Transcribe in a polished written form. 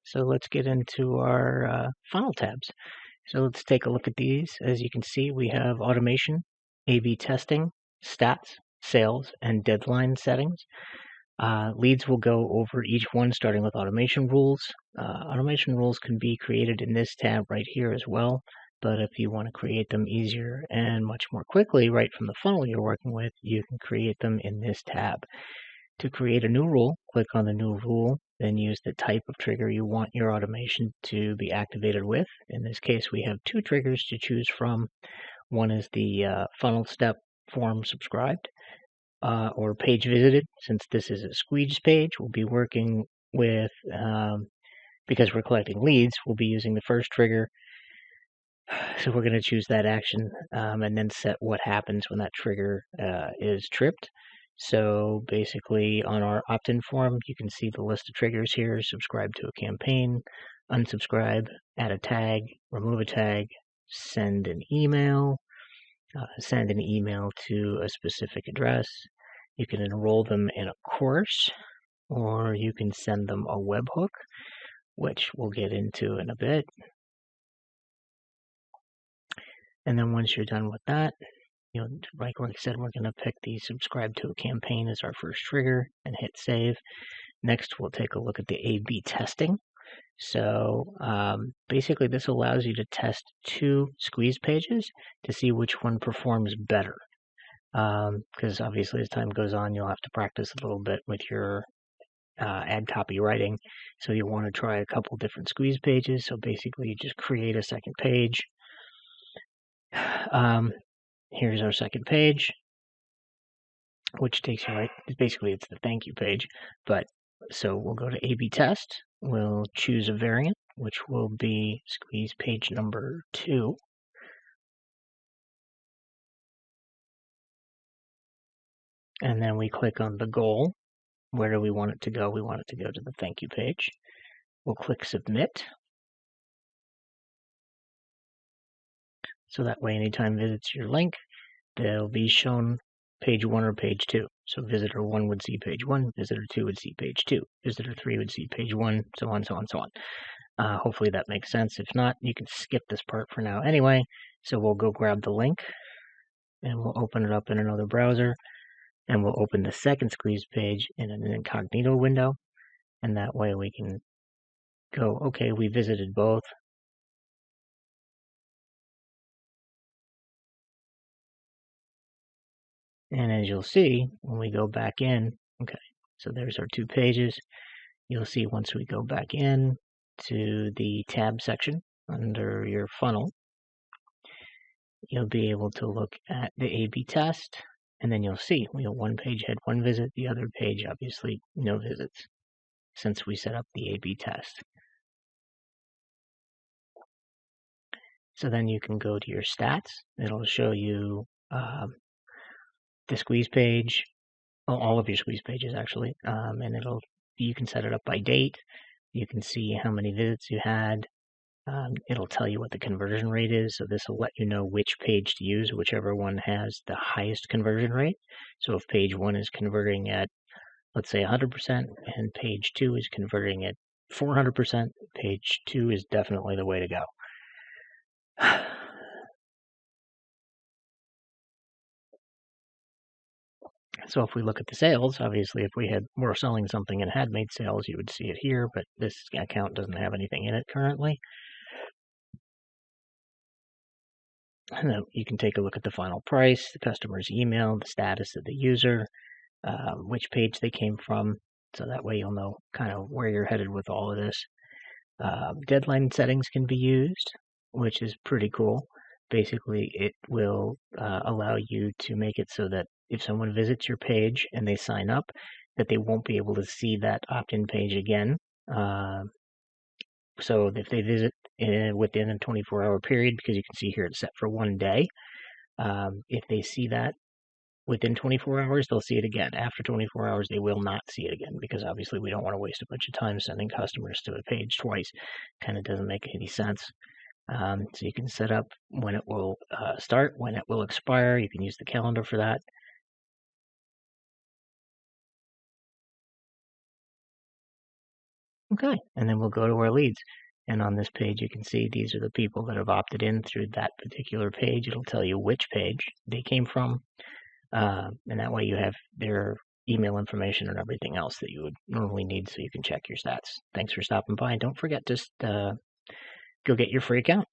So let's get into our funnel tabs. So let's take a look at these. As you can see, we have automation, A/B testing, stats, sales, and deadline settings. Leads will go over each one, starting with automation rules. Automation rules can be created in this tab right here as well. But if you want to create them easier and much more quickly right from the funnel you're working with, you can create them in this tab. To create a new rule, click on the new rule, then use the type of trigger you want your automation to be activated with. In this case, we have two triggers to choose from. One is the funnel step form subscribed or page visited. Since this is a squeeze page, we'll be working with, because we're collecting leads, we'll be using the first trigger. So we're going to choose that action and then set what happens when that trigger is tripped. So basically on our opt-in form, you can see the list of triggers here: subscribe to a campaign, unsubscribe, add a tag, remove a tag, send an email to a specific address. You can enroll them in a course, or you can send them a webhook, which we'll get into in a bit. And then once you're done with that, like I said, we're going to pick the subscribe to a campaign as our first trigger and hit save. Next, we'll take a look at the A/B testing. So basically, this allows you to test two squeeze pages to see which one performs better. Because obviously, as time goes on, you'll have to practice a little bit with your ad copy writing. So you want to try a couple different squeeze pages. So basically, you just create a second page. Here's our second page, which takes you right. Basically, it's the thank you page. But so we'll go to A/B test. We'll choose a variant, which will be squeeze page number 2. And then we click on the goal. Where do we want it to go? We want it to go to the thank you page. We'll click submit. So that way, anytime visits your link, they'll be shown page 1 or page 2. So visitor 1 would see page 1, visitor 2 would see page 2, visitor 3 would see page 1, so on, so on, so on. Hopefully that makes sense. If not, you can skip this part for now anyway. So we'll go grab the link, and we'll open it up in another browser, and we'll open the second squeeze page in an incognito window, and that way we can go, okay, we visited both. And as you'll see, when we go back in, okay, so there's our two pages. You'll see once we go back in to the tab section under your funnel, you'll be able to look at the A/B test, and then you'll see one page had 1 visit, the other page obviously no visits, since we set up the A/B test. So then you can go to your stats. It'll show you the squeeze page, all of your squeeze pages actually, and you can set it up by date. You can see how many visits you had. It'll tell you what the conversion rate is, so this will let you know which page to use, whichever one has the highest conversion rate. So if page 1 is converting at, let's say, 100%, and page 2 is converting at 400%, page 2 is definitely the way to go. So if we look at the sales, obviously if were selling something and had made sales, you would see it here, but this account doesn't have anything in it currently. And then you can take a look at the final price, the customer's email, the status of the user, which page they came from, so that way you'll know kind of where you're headed with all of this. Deadline settings can be used, which is pretty cool. Basically, it will allow you to make it so that if someone visits your page and they sign up, that they won't be able to see that opt-in page again. So if they visit within a 24-hour period, because you can see here it's set for 1 day, if they see that within 24 hours, they'll see it again. After 24 hours, they will not see it again, because obviously we don't want to waste a bunch of time sending customers to a page twice. Kind of doesn't make any sense. So you can set up when it will start, when it will expire. You can use the calendar for that. Okay, and then we'll go to our leads. And on this page, you can see these are the people that have opted in through that particular page. It'll tell you which page they came from. And that way you have their email information and everything else that you would normally need so you can check your stats. Thanks for stopping by. And don't forget to go get your free account.